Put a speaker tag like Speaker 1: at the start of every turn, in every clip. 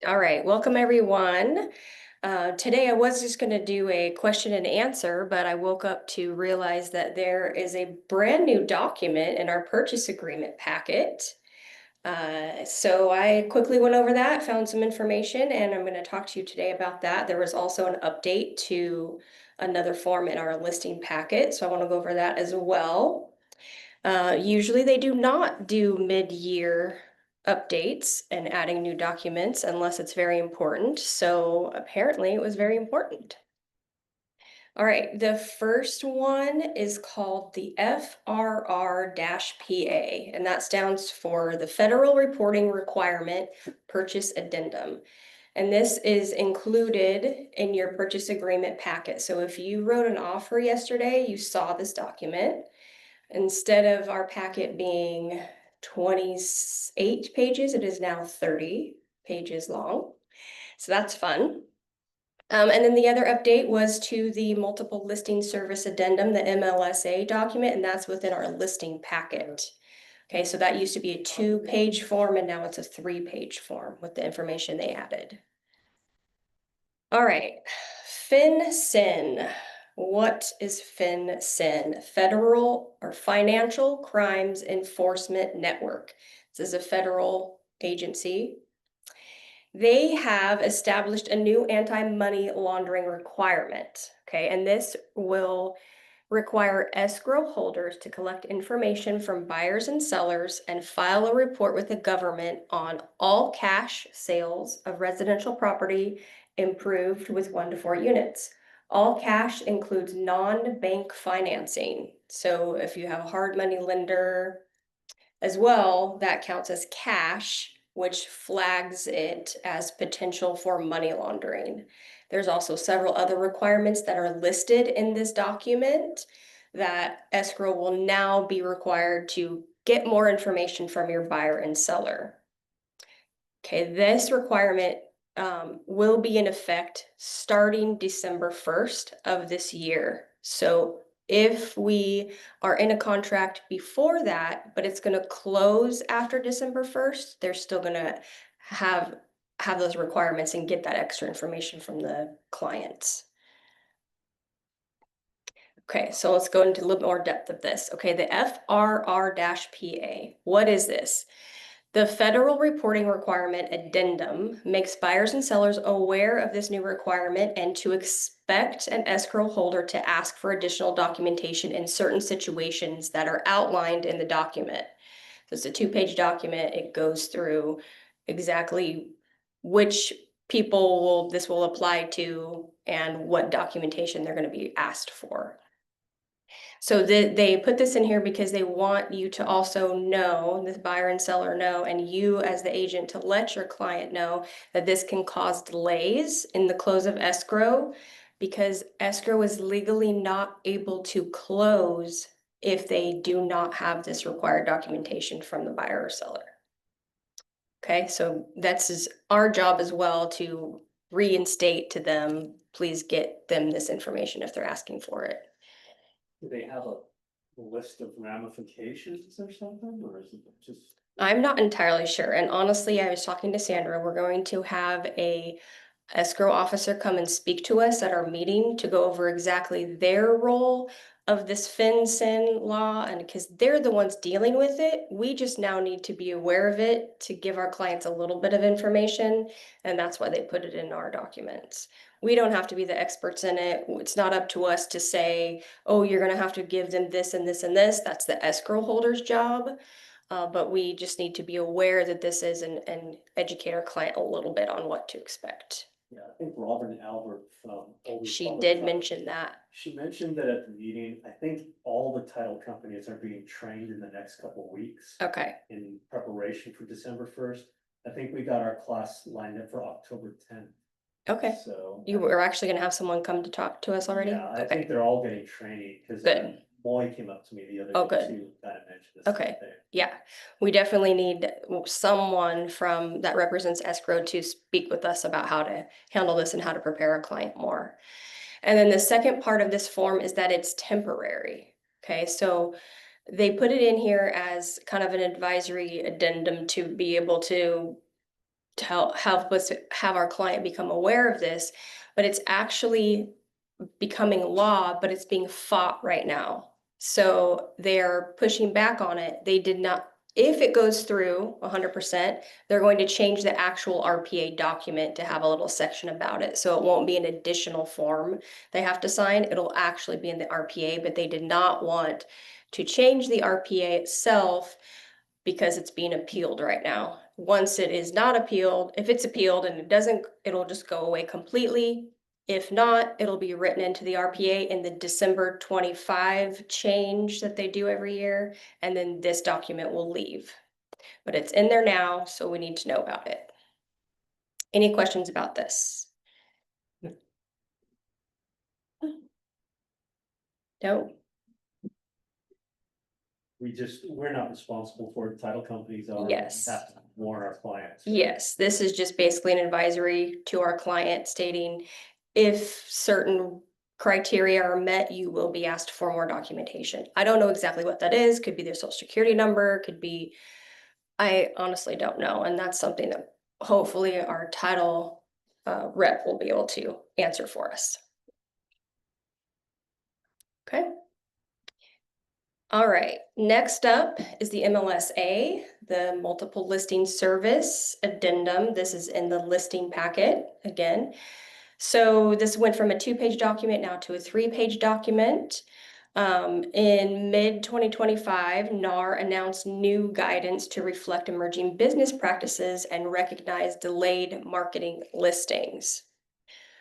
Speaker 1: All right, welcome everyone. Today I was just going to do a question and answer, but I woke up to realize that there is a brand new document in our purchase agreement packet. So I quickly went over that, found some information, and I'm going to talk to you today about that. There was also an update to another form in our listing packet, so I want to go over that as well. Usually they do not do mid-year updates and adding new documents unless it's very important. So apparently it was very important. All right, the first one is called the FRR-PA, and that stands for the Federal Reporting Requirement Purchase Addendum. And this is included in your purchase agreement packet. So if you wrote an offer yesterday, you saw this document. Instead of our packet being 28 pages, it is now 30 pages long. So that's fun. And then the other update was to the Multiple Listing Service Addendum, the MLSA document, and that's within our listing packet. Okay, so that used to be a 2-page form and now it's a 3-page form with the information they added. All right, FinCen. What is FinCen? Federal or Financial Crimes Enforcement Network. This is a federal agency. They have established a new anti-money laundering requirement. Okay, and this will require escrow holders to collect information from buyers and sellers and file a report with the government on all cash sales of residential property improved with 1 to 4 units. All cash includes non-bank financing. So if you have a hard money lender as well, that counts as cash, which flags it as potential for money laundering. There's also several other requirements that are listed in this document that escrow will now be required to get more information from your buyer and seller. Okay, this requirement will be in effect starting December 1st of this year. So if we are in a contract before that, but it's going to close after December 1st, they're still going to have those requirements and get that extra information from the clients. Okay, so let's go into a little more depth of this. Okay, the FRR-PA, what is this? The Federal Reporting Requirement Addendum makes buyers and sellers aware of this new requirement and to expect an escrow holder to ask for additional documentation in certain situations that are outlined in the document. So it's a 2-page document. It goes through exactly which people this will apply to and what documentation they're going to be asked for. So they put this in here because they want you to also know, the buyer and seller know, and you as the agent to let your client know that this can cause delays in the close of escrow because escrow is legally not able to close if they do not have this required documentation from the buyer or seller. Okay, so that's our job as well to reinstate to them, please get them this information if they're asking for it.
Speaker 2: Do they have a list of ramifications or something, or is it just?
Speaker 1: I'm not entirely sure. And honestly, I was talking to Sandra. We're going to have a escrow officer come and speak to us at our meeting to go over exactly their role of this FinCen law. And because they're the ones dealing with it, we just now need to be aware of it to give our clients a little bit of information. And that's why they put it in our documents. We don't have to be the experts in it. It's not up to us to say, oh, you're going to have to give them this and this and this. That's the escrow holder's job. But we just need to be aware that this is and educate our client a little bit on what to expect.
Speaker 2: Yeah, I think Robin Albert from.
Speaker 1: She did mention that.
Speaker 2: She mentioned that at the meeting, I think all the title companies are being trained in the next couple of weeks.
Speaker 1: Okay.
Speaker 2: In preparation for December 1st. I think we got our class lined up for October 10th.
Speaker 1: Okay.
Speaker 2: So.
Speaker 1: You were actually gonna have someone come to talk to us already?
Speaker 2: Yeah, I think they're all getting training because.
Speaker 1: Good.
Speaker 2: Molly came up to me the other
Speaker 1: Oh,
Speaker 2: day
Speaker 1: good.
Speaker 2: too, kind of mentioned this.
Speaker 1: Okay. Yeah, we definitely need someone from that represents escrow to speak with us about how to handle this and how to prepare our client more. And then the second part of this form is that it's temporary. Okay, so they put it in here as kind of an advisory addendum to be able to to help us have our client become aware of this, but it's actually becoming law, but it's being fought right now. So they're pushing back on it. They did not, if it goes through 100%, they're going to change the actual RPA document to have a little section about it. So it won't be an additional form they have to sign. It'll actually be in the RPA, but they did not want to change the RPA itself because it's being appealed right now. Once it is not appealed, if it's appealed and it doesn't, it'll just go away completely. If not, it'll be written into the RPA in the December 25 change that they do every year, and then this document will leave. But it's in there now, so we need to know about it. Any questions about this? No?
Speaker 2: We're not responsible for it, title companies are.
Speaker 1: Yes.
Speaker 2: We have to warn our clients.
Speaker 1: Yes, this is just basically an advisory to our client stating if certain criteria are met, you will be asked for more documentation. I don't know exactly what that is. Could be their social security number, could be, I honestly don't know. And that's something that hopefully our title rep will be able to answer for us. Okay. All right, next up is the MLSA, the Multiple Listing Service Addendum. This is in the listing packet again. So this went from a 2-page document now to a 3-page document. In mid-2025, NAR announced new guidance to reflect emerging business practices and recognize delayed marketing listings.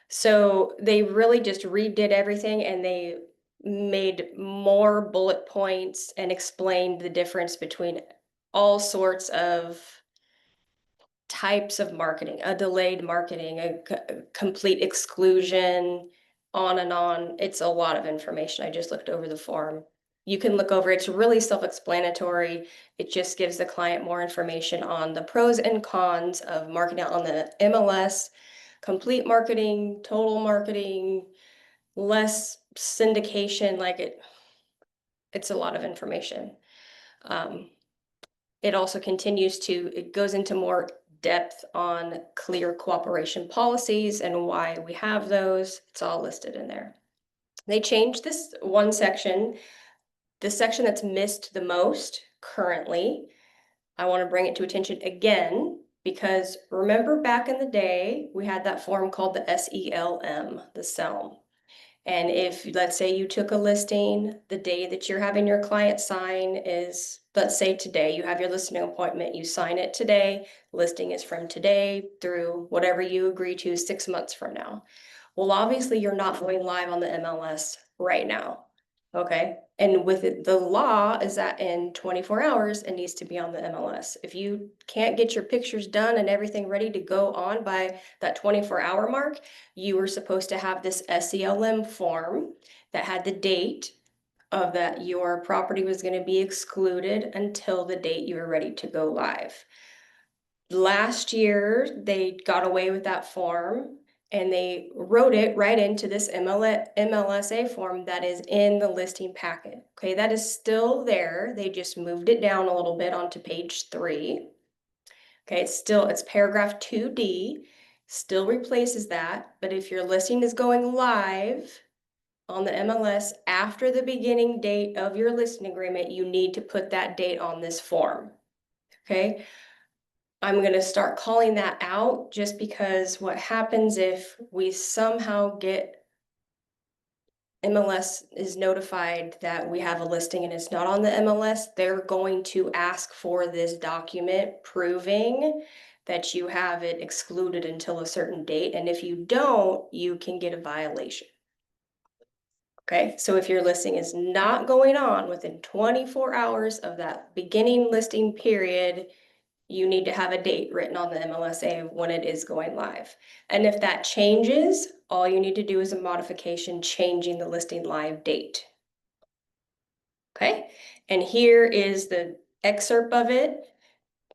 Speaker 1: So they really just redid everything and they made more bullet points and explained the difference between all sorts of types of marketing, a delayed marketing, a complete exclusion, on and on. It's a lot of information. I just looked over the form. You can look over, it's really self-explanatory. It just gives the client more information on the pros and cons of marketing on the MLS, complete marketing, total marketing, less syndication, it's a lot of information. It also it goes into more depth on clear cooperation policies and why we have those. It's all listed in there. They changed this one section, the section that's missed the most currently. I want to bring it to attention again, because remember back in the day, we had that form called the SELM, the SELM. And if, let's say you took a listing, the day that you're having your client sign is, let's say today, you have your listing appointment, you sign it today, listing is from today through whatever you agree to 6 months from now. Well, obviously you're not going live on the MLS right now, okay? And with it, the law is that in 24 hours, it needs to be on the MLS. If you can't get your pictures done and everything ready to go on by that 24-hour mark, you were supposed to have this SELM form that had the date of that your property was going to be excluded until the date you were ready to go live. Last year, they got away with that form and they wrote it right into this MLSA form that is in the listing packet. Okay, that is still there. They just moved it down a little bit onto page 3. Okay, it's paragraph 2D, still replaces that. But if your listing is going live on the MLS after the beginning date of your listing agreement, you need to put that date on this form. Okay. I'm going to start calling that out just because what happens if we somehow get MLS is notified that we have a listing and it's not on the MLS, they're going to ask for this document proving that you have it excluded until a certain date. And if you don't, you can get a violation. Okay, so if your listing is not going on within 24 hours of that beginning listing period, you need to have a date written on the MLSA when it is going live. And if that changes, all you need to do is a modification changing the listing live date. Okay, and here is the excerpt of it.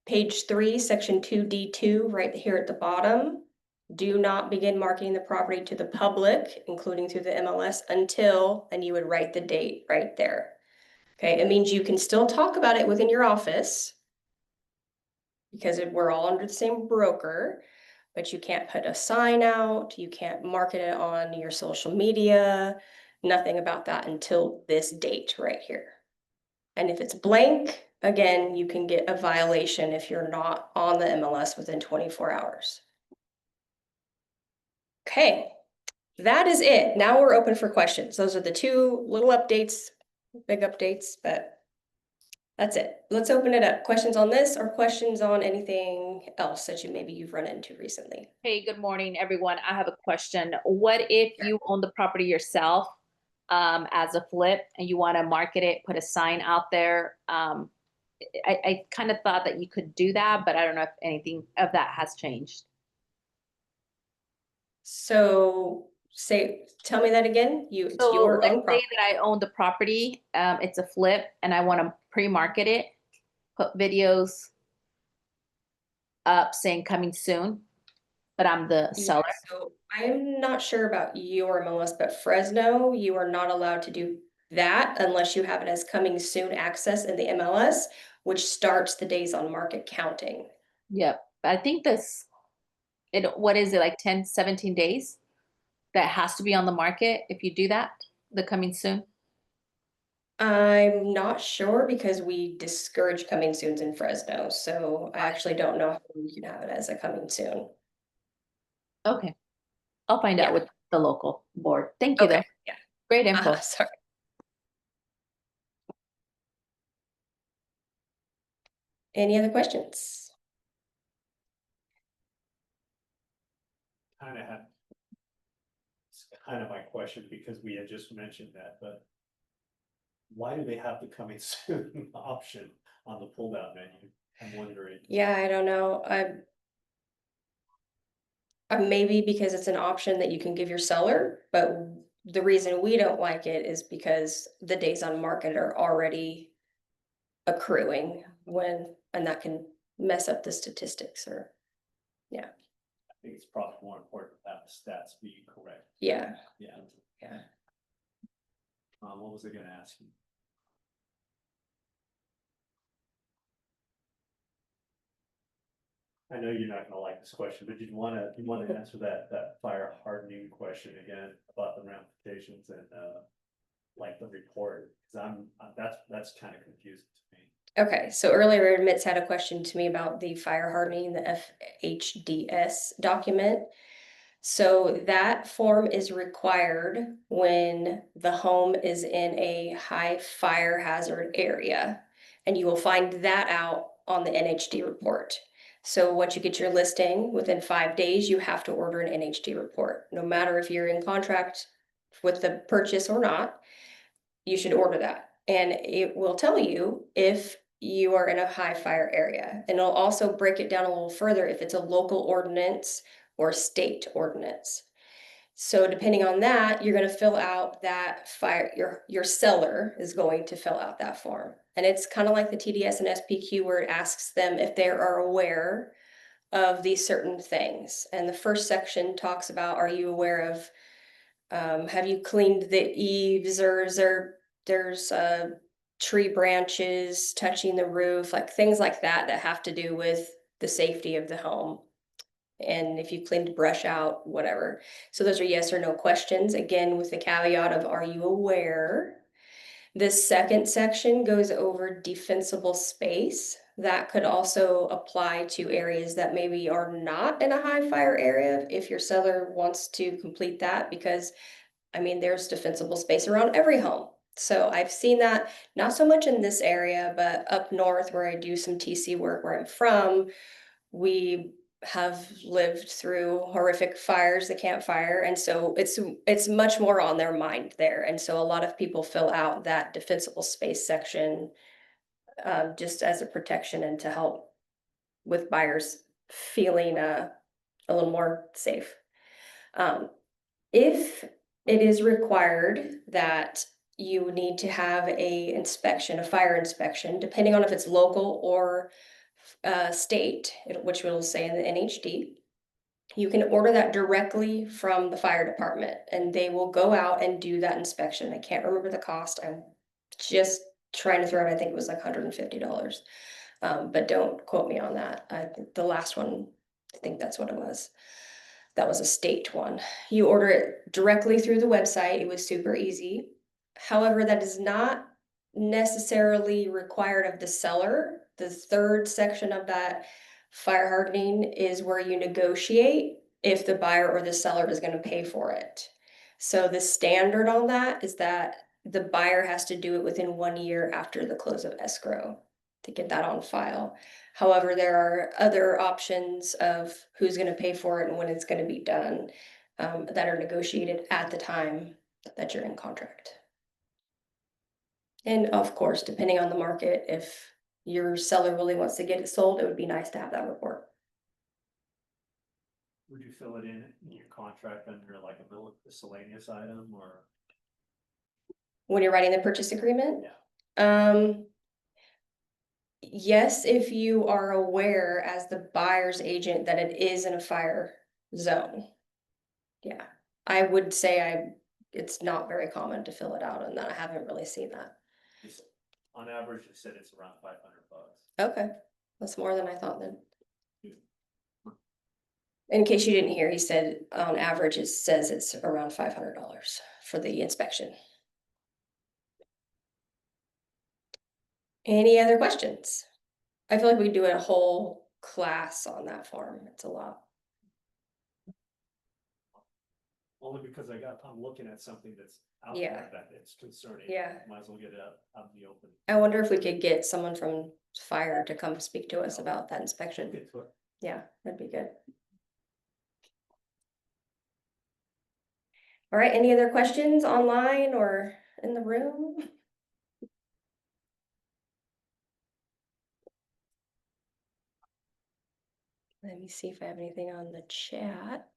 Speaker 1: Page 3, section 2D2, right here at the bottom. Do not begin marketing the property to the public, including through the MLS, until, and you would write the date right there. Okay, it means you can still talk about it within your office, because we're all under the same broker, but you can't put a sign out, you can't market it on your social media, nothing about that until this date right here. And if it's blank, again, you can get a violation if you're not on the MLS within 24 hours. Okay, that is it. Now we're open for questions. Those are the two little updates, big updates, but that's it. Let's open it up. Questions on this or questions on anything else that you've run into recently?
Speaker 3: Hey, good morning, everyone. I have a question. What if you own the property yourself as a flip and you want to market it, put a sign out there? I kind of thought that you could do that, but I don't know if anything of that has changed.
Speaker 1: So tell me that again. It's
Speaker 3: So
Speaker 1: your
Speaker 3: let's
Speaker 1: own
Speaker 3: say
Speaker 1: property.
Speaker 3: that I own the property, it's a flip, and I want to pre-market it, put videos up saying coming soon, but I'm the seller.
Speaker 1: So I'm not sure about your MLS, but Fresno, you are not allowed to do that unless you have it as coming soon access in the MLS, which starts the days on market counting.
Speaker 3: Yep. I think what is it, like 10, 17 days? That has to be on the market if you do that, the coming soon?
Speaker 1: I'm not sure because we discourage coming soons in Fresno, so I actually don't know how we can have it as a coming soon.
Speaker 3: Okay. I'll find
Speaker 1: Yeah.
Speaker 3: out with the local board. Thank you, though.
Speaker 1: Okay, yeah.
Speaker 3: Great info.
Speaker 1: Sorry. Any other questions?
Speaker 2: Kind of have. It's kind of my question because we had just mentioned that, but. Why do they have the coming soon option on the pull down menu? I'm wondering.
Speaker 1: Yeah, I don't know. Maybe because it's an option that you can give your seller, but the reason we don't like it is because the days on market are already accruing and that can mess up the statistics or, yeah.
Speaker 2: I think it's probably more important to have the stats being correct.
Speaker 1: Yeah.
Speaker 2: Yeah.
Speaker 1: Yeah.
Speaker 2: What was I gonna ask you? I know you're not gonna like this question, but you wanna answer that fire hardening question again about the ramifications and, like the report, cause that's kind of confusing to me.
Speaker 1: Okay, so earlier Mitz had a question to me about the fire hardening, the FHDS document. So that form is required when the home is in a high fire hazard area. And you will find that out on the NHD report. So once you get your listing, within 5 days, you have to order an NHD report. No matter if you're in contract with the purchase or not, you should order that. And it will tell you if you are in a high fire area. And it'll also break it down a little further if it's a local ordinance or state ordinance. So depending on that, you're going to fill out that your seller is going to fill out that form. And it's kind of like the TDS and SPQ where it asks them if they are aware of these certain things. And the first section talks about, are you aware of, have you cleaned the eaves, or there's tree branches touching the roof, like things like that have to do with the safety of the home. And if you cleaned brush out, whatever. So those are yes or no questions, again, with the caveat of, are you aware? This second section goes over defensible space. That could also apply to areas that maybe are not in a high fire area if your seller wants to complete that, because I mean, there's defensible space around every home. So I've seen that, not so much in this area, but up north where I do some TC work where I'm from, we have lived through horrific fires, the Camp Fire, and so it's much more on their mind there. And so a lot of people fill out that defensible space section just as a protection and to help with buyers feeling a little more safe. If it is required that you need to have a fire inspection, depending on if it's local or state, which will say in the NHD, you can order that directly from the fire department and they will go out and do that inspection. I can't remember the cost. I'm just trying to throw it. I think it was like $150. But don't quote me on that. The last one, I think that's what it was. That was a state one. You order it directly through the website. It was super easy. However, that is not necessarily required of the seller. The third section of that fire hardening is where you negotiate if the buyer or the seller is going to pay for it. So the standard on that is that the buyer has to do it within 1 year after the close of escrow to get that on file. However, there are other options of who's going to pay for it and when it's going to be done, that are negotiated at the time that you're in contract. And of course, depending on the market, if your seller really wants to get it sold, it would be nice to have that report.
Speaker 2: Would you fill it in your contract under like a miscellaneous item or?
Speaker 1: When you're writing the purchase agreement?
Speaker 2: Yeah.
Speaker 1: Yes, if you are aware as the buyer's agent that it is in a fire zone. Yeah, I would say it's not very common to fill it out, and that I haven't really seen that.
Speaker 2: On average, you said it's around $500.
Speaker 1: Okay, that's more than I thought then. In case you didn't hear, he said on average, it says it's around $500 for the inspection. Any other questions? I feel like we do a whole class on that form. It's a lot.
Speaker 2: Only because I'm looking at something that's out
Speaker 1: Yeah.
Speaker 2: there that it's concerning.
Speaker 1: Yeah.
Speaker 2: Might as well get it out in the open.
Speaker 1: I wonder if we could get someone from fire to come speak to us about that inspection.
Speaker 2: Get to it.
Speaker 1: Yeah, that'd be good. All right, any other questions online or in the room? Let me see if I have anything on the chat.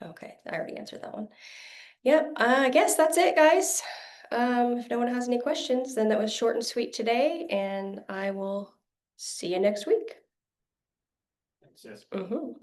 Speaker 1: Okay, I already answered that one. Yep, I guess that's it, guys. If no one has any questions, then that was short and sweet today, and I will see you next week.
Speaker 2: Thanks, yes.
Speaker 1: Mhm.